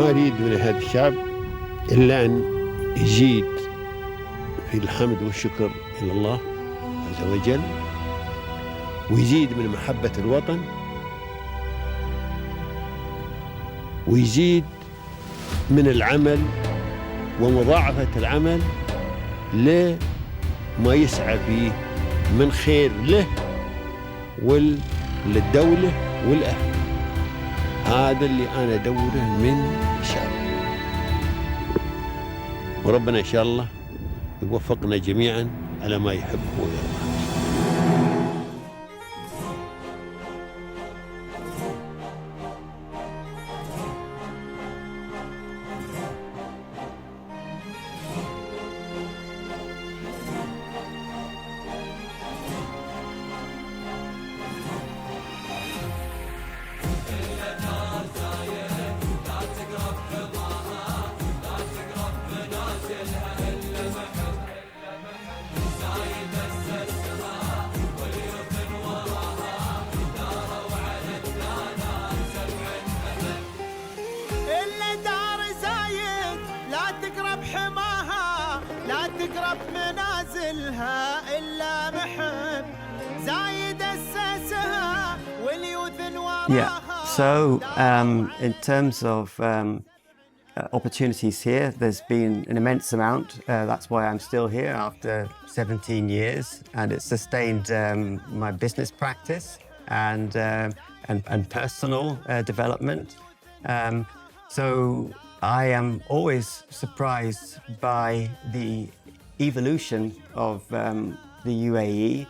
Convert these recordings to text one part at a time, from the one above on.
ما أريد من هذا الشعب إلا أن يزيد في الحمد والشكر إلى الله عز وجل، ويزيد من محبة الوطن، ويزيد من العمل ومضاعفة العمل لما يسعى فيه من خير له وللدولة والأهل. هذا اللي أنا أدوره من الشعب، وربنا إن شاء الله يوفقنا جميعا على ما يحب ويرضى. تقرب منازلها إلا محب زايد أسسها واليوث وراها. Yeah, so in terms of opportunities here, there's been an immense amount. That's why I'm still here after 17 years, and it's sustained my business practice and personal development. So I am always surprised by the evolution of the UAE.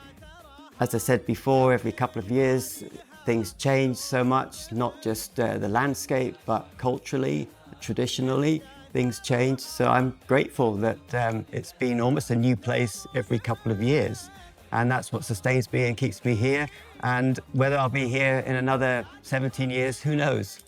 As I said before, every couple of years things change so much, not just the landscape, but culturally, traditionally, things change. So I'm grateful that it's been almost a new place every couple of years. And that's what sustains me and keeps me here. And whether I'll be here in another 17 years, who knows?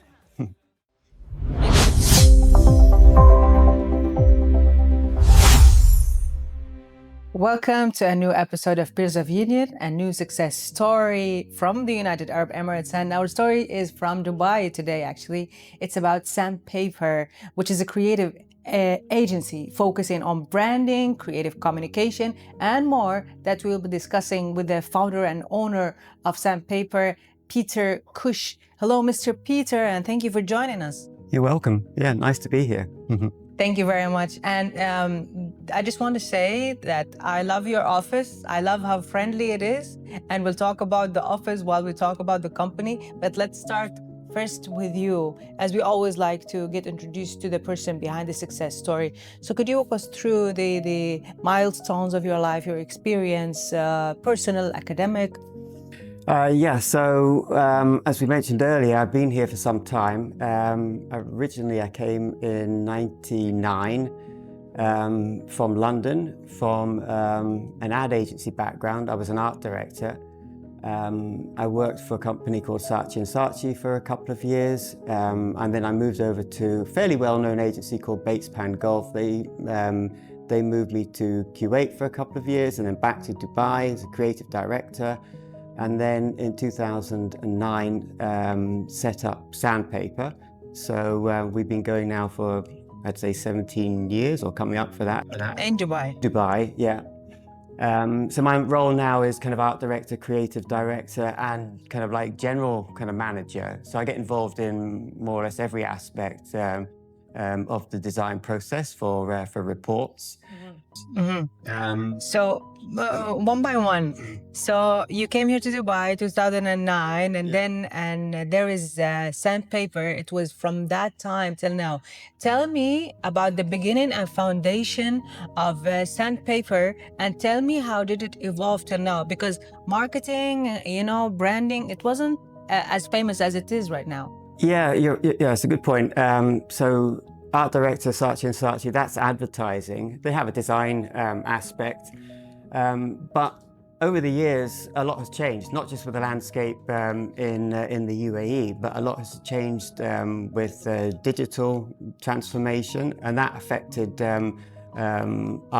Welcome to a new episode of Peers of Union, a new success story from the United Arab Emirates. And our story is from Dubai today, actually. It's about Sandpaper, which is a creative agency focusing on branding, creative communication, and more that we'll be discussing with the founder and owner of Sandpaper, Peter Caush. Hello, Mr. Peter, and thank you for joining us. You're welcome. Yeah, nice to be here. Thank you very much. And I just want to say that I love your office. I love how friendly it is. And we'll talk about the office while we talk about the company. But let's start first with you, as we always like to get introduced to the person behind the success story. So could you walk us through the milestones of your life, your experience, personal, academic? So as we mentioned earlier, I've been here for some time. Originally, I came in '99 from London, from an ad agency background. I was an art director. I worked for a company called Saatchi & Saatchi for a couple of years, and then I moved over to a fairly well-known agency called Bates Pan Gulf. They moved me to Kuwait for a couple of years, and then back to Dubai as a creative director. And then in 2009, set up Sandpaper. So we've been going now for, I'd say, 17 years or coming up for that. In Dubai? Dubai, yeah. So my role now is kind of art director, creative director, and kind of like general kind of manager. So I get involved in more or less every aspect of the design process for reports. So one by one. So you came here to Dubai 2009, and then there is Sandpaper. It was from that time till now. Tell me about the beginning and foundation of Sandpaper, and tell me how did it evolve till now? Because marketing, branding, it wasn't as famous as it is right now. Yeah, it's a good point. So art director, Saatchi & Saatchi, that's advertising. They have a design aspect. But over the years, a lot has changed, not just with the landscape in the UAE, but a lot has changed with digital transformation, and that affected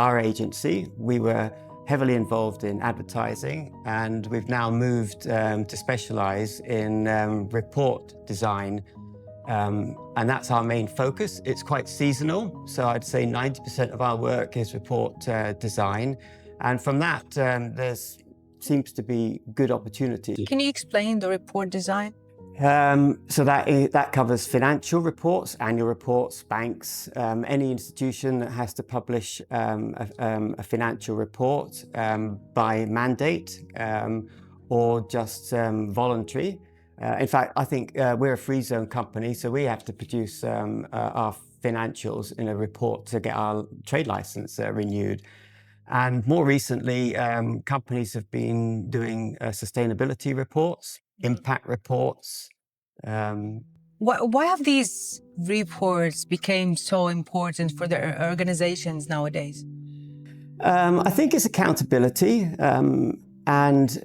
our agency. We were heavily involved in advertising, and we've now moved to specialize in report design. And that's our main focus. It's quite seasonal, so I'd say 90% of our work is report design. And from that, there seems to be good opportunity. Can you explain the report design? So that covers financial reports, annual reports, banks, any institution that has to publish a financial report by mandate or just voluntary. In fact, I think we're a free zone company, so we have to produce our financials in a report to get our trade license renewed. And more recently, companies have been doing sustainability reports, impact reports. Why have these reports become so important for the organizations nowadays? I think it's accountability, and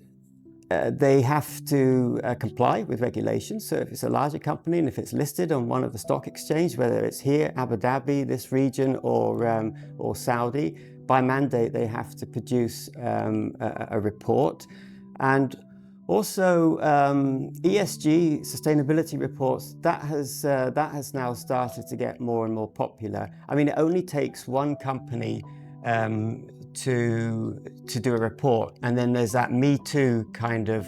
they have to comply with regulations. So if it's a larger company and if it's listed on one of the stock exchange, whether it's here, Abu Dhabi, this region, or Saudi, by mandate they have to produce a report. And also ESG sustainability reports, that has now started to get more and more popular. I mean, it only takes one company to do a report, and then there's that Me Too kind of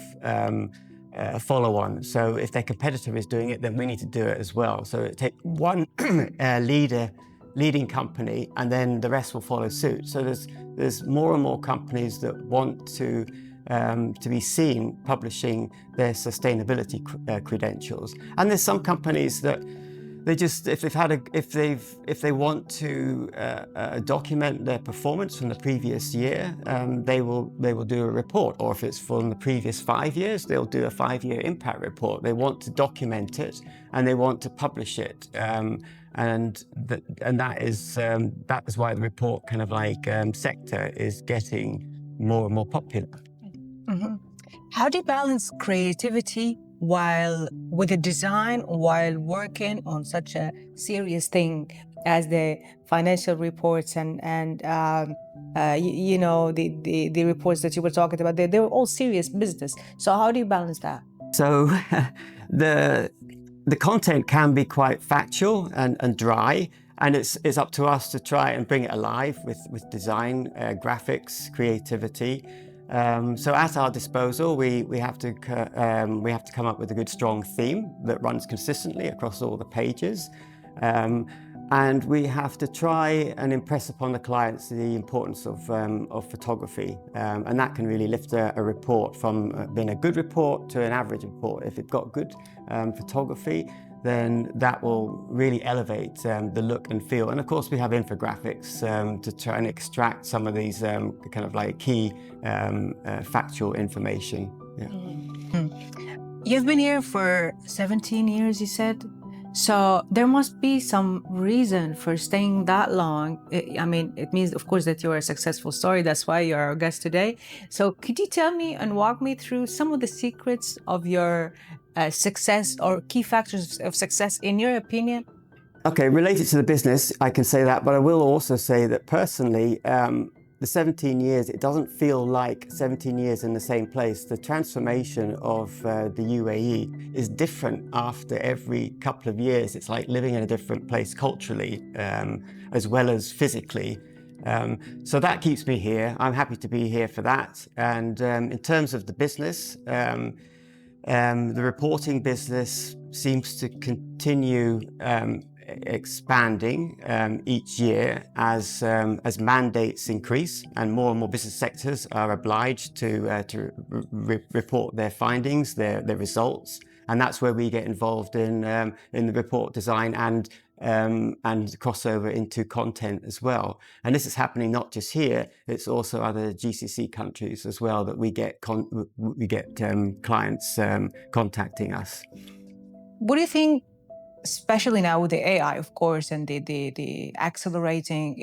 follow-on. So if their competitor is doing it, then we need to do it as well. So it takes one leading company, and then the rest will follow suit. So there's more and more companies that want to be seen publishing their sustainability credentials. And there's some companies that they just, if they want to document their performance from the previous year, they will do a report. Or if it's from the previous 5 years, they'll do a 5-year impact report. They want to document it and they want to publish it. And that is why the report kind of like sector is getting more and more popular. Mm-hmm. How do you balance creativity with the design while working on such a serious thing as the financial reports and you know, the reports that you were talking about? They were all serious business. So how do you balance that? So the content can be quite factual and dry, and it's up to us to try and bring it alive with design, graphics, creativity. So at our disposal, we have to come up with a good, strong theme that runs consistently across all the pages, and we have to try and impress upon the clients the importance of photography, and that can really lift a report from being a good report to an average report. If it's got good photography, then that will really elevate the look and feel. And of course, we have infographics to try and extract some of these kind of like key factual information. Yeah. Mm-hmm. You've been here for 17 years, you said? So there must be some reason for staying that long. I mean, it means, of course, that you're a successful story. That's why you're our guest today. So could you tell me and walk me through some of the secrets of your success or key factors of success, in your opinion? Okay, related to the business, I can say that, but I will also say that personally, the 17 years, it doesn't feel like 17 years in the same place. The transformation of the UAE is different after every couple of years. It's like living in a different place culturally, as well as physically. So that keeps me here. I'm happy to be here for that. And in terms of the business, the reporting business seems to continue expanding each year as mandates increase and more business sectors are obliged to report their findings, their results, and that's where we get involved in the report design and crossover into content as well. And this is happening not just here; it's also other GCC countries as well that we get clients contacting us. What do you think? Especially now with the AI, of course, and the accelerating,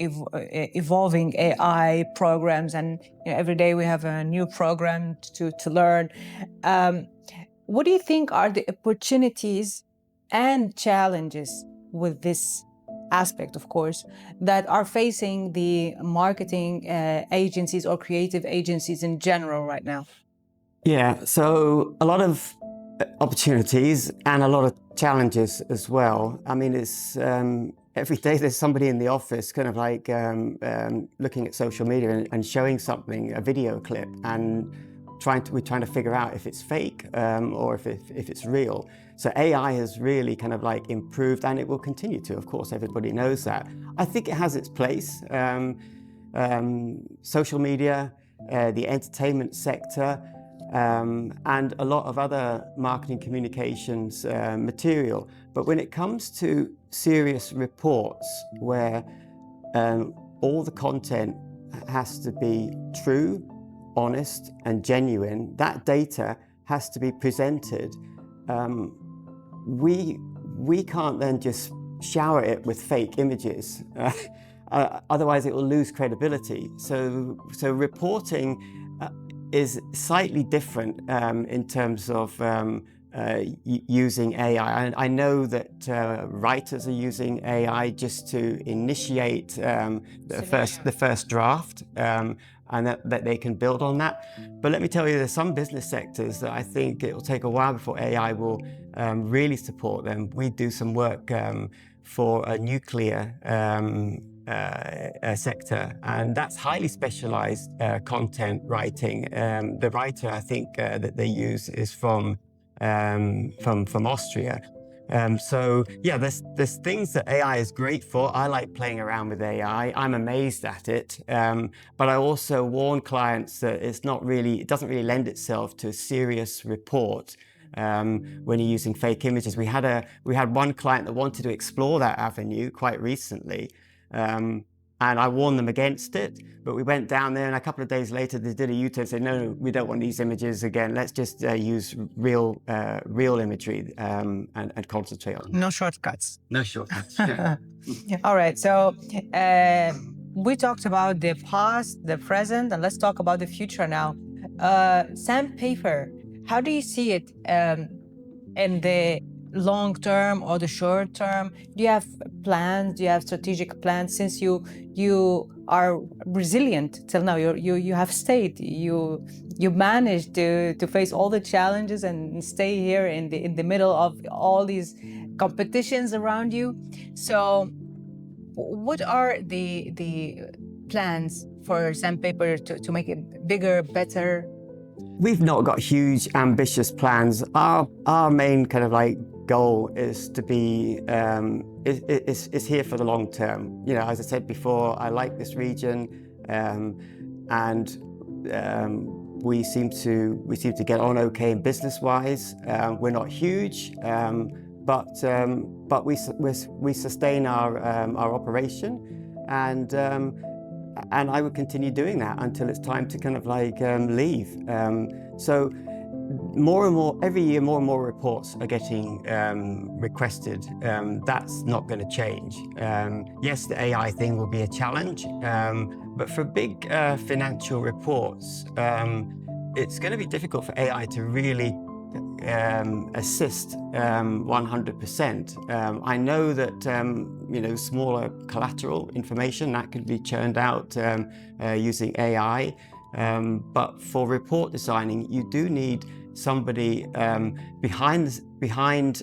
evolving AI programs, and every day we have a new program to learn. What do you think are the opportunities and challenges with this aspect, of course, that are facing the marketing agencies or creative agencies in general right now? Yeah, so a lot of opportunities and a lot of challenges as well. I mean, it's every day there's somebody in the office kind of like looking at social media and showing something, a video clip, and we're trying to figure out if it's fake or if it's real. So AI has really kind of like improved, and it will continue to, of course, everybody knows that. I think it has its place. Social media, the entertainment sector, and a lot of other marketing communications material. But when it comes to serious reports where all the content has to be true, honest and genuine, that data has to be presented. We can't then just shower it with fake images. Otherwise it will lose credibility. So reporting is slightly different in terms of using AI. I know that writers are using AI just to initiate the first draft, and that they can build on that. But let me tell you, there's some business sectors that I think it will take a while before AI will really support them. We do some work for a nuclear sector, and that's highly specialized content writing. The writer I think that they use is from Austria. So yeah, there's things that AI is great for. I like playing around with AI. I'm amazed at it, but I also warn clients that it doesn't really lend itself to a serious report. When you're using fake images. We had one client that wanted to explore that avenue quite recently, and I warned them against it, but we went down there and a couple of days later they did a U-turn and said, no, we don't want these images again. Let's just use real imagery and concentrate on it. No shortcuts. No shortcuts. All right, so we talked about the past, the present, and let's talk about the future now. Sandpaper, how do you see it in the long term or the short term? Do you have plans? Do you have strategic plans? Since you are resilient till now, you have stayed. You managed to face all the challenges and stay here in the middle of all these competitions around you. So, what are the plans for Sandpaper to make it bigger, better? We've not got huge, ambitious plans. Our main kind of like goal is to be is here for the long term. You know, as I said before, I like this region, and we seem to get on okay in business-wise. We're not huge, but we sustain our operation, and I would continue doing that until it's time to kind of like leave. So more and more, every year, more and more reports are getting requested. That's not going to change. Yes, the AI thing will be a challenge, but for big financial reports, it's going to be difficult for AI to really assist 100%. I know that you know, smaller collateral information that could be churned out using AI, but for report designing, you do need somebody behind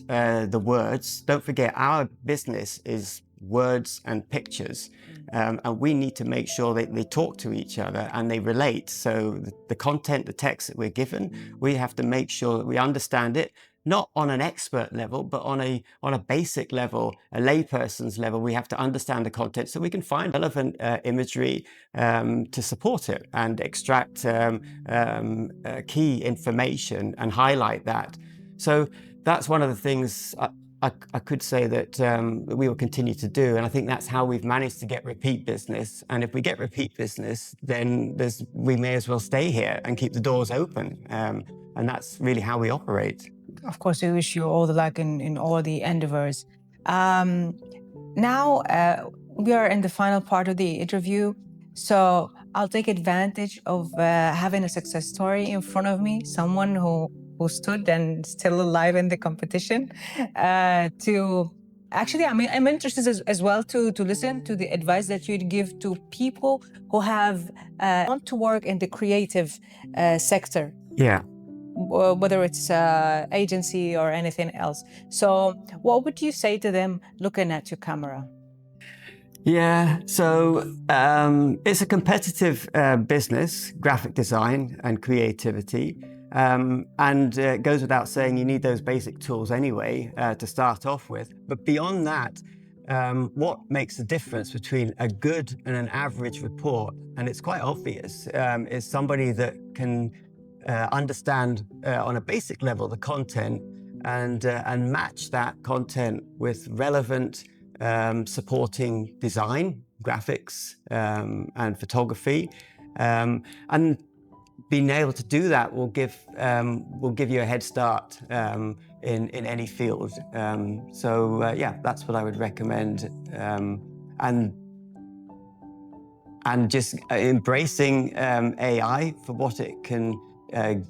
the words. Don't forget, our business is words and pictures, and we need to make sure that they talk to each other and they relate. So the content, the text that we're given, we have to make sure that we understand it, not on an expert level, but on a basic level, a layperson's level. We have to understand the content so we can find relevant imagery to support it and extract key information and highlight that. So that's one of the things I could say that we will continue to do, and I think that's how we've managed to get repeat business. And if we get repeat business, then we may as well stay here and keep the doors open, and that's really how we operate. Of course, we wish you all the luck in all the endeavors. Now we are in the final part of the interview, so I'll take advantage of having a success story in front of me, someone who stood and still alive in the competition. Actually, I mean, I'm interested as well to listen to the advice that you'd give to people who want to work in the creative sector. Yeah. whether it's agency or anything else. So what would you say to them looking at your camera? Yeah, so it's a competitive business, graphic design and creativity. And it goes without saying you need those basic tools anyway to start off with. But beyond that, what makes the difference between a good and an average report, and it's quite obvious, is somebody that can understand on a basic level the content and match that content with relevant supporting design, graphics, and photography, and being able to do that will give you a head start in any field. Yeah, that's what I would recommend, and just embracing AI for what it can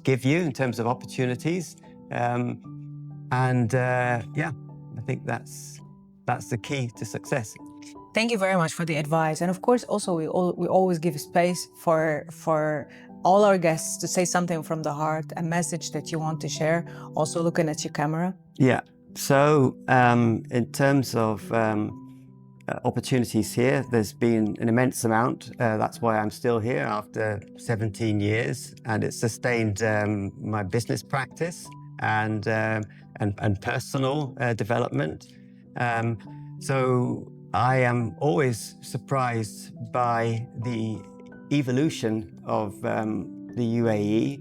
give you in terms of opportunities, yeah, I think that's the key to success. Thank you very much for the advice. And of course, also we always give space for all our guests to say something from the heart, a message that you want to share, also looking at your camera. Yeah, so in terms of opportunities here, there's been an immense amount. That's why I'm still here after 17 years, and it's sustained my business practice and personal development. So I am always surprised by the evolution of the UAE.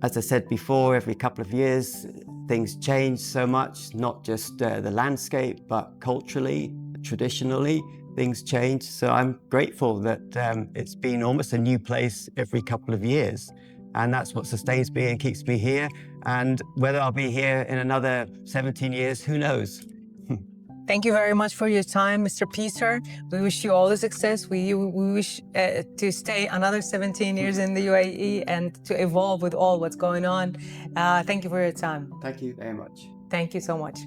As I said before, every couple of years things change so much, not just the landscape, but culturally, traditionally, things change. So I'm grateful that it's been almost a new place every couple of years. And that's what sustains me and keeps me here. And whether I'll be here in another 17 years, who knows? Thank you very much for your time, Mr. Peter. We wish you all the success. We wish to stay another 17 years in the UAE and to evolve with all what's going on. Thank you for your time. Thank you very much. Thank you so much.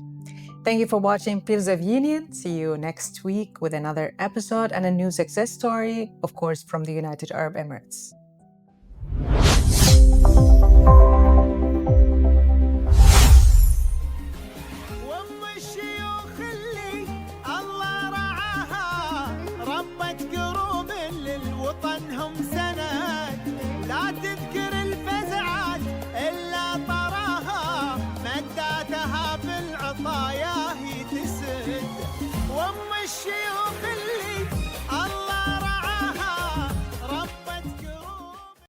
Thank you for watching Peers of Union. See you next week with another episode and a new success story, of course, from the United Arab Emirates.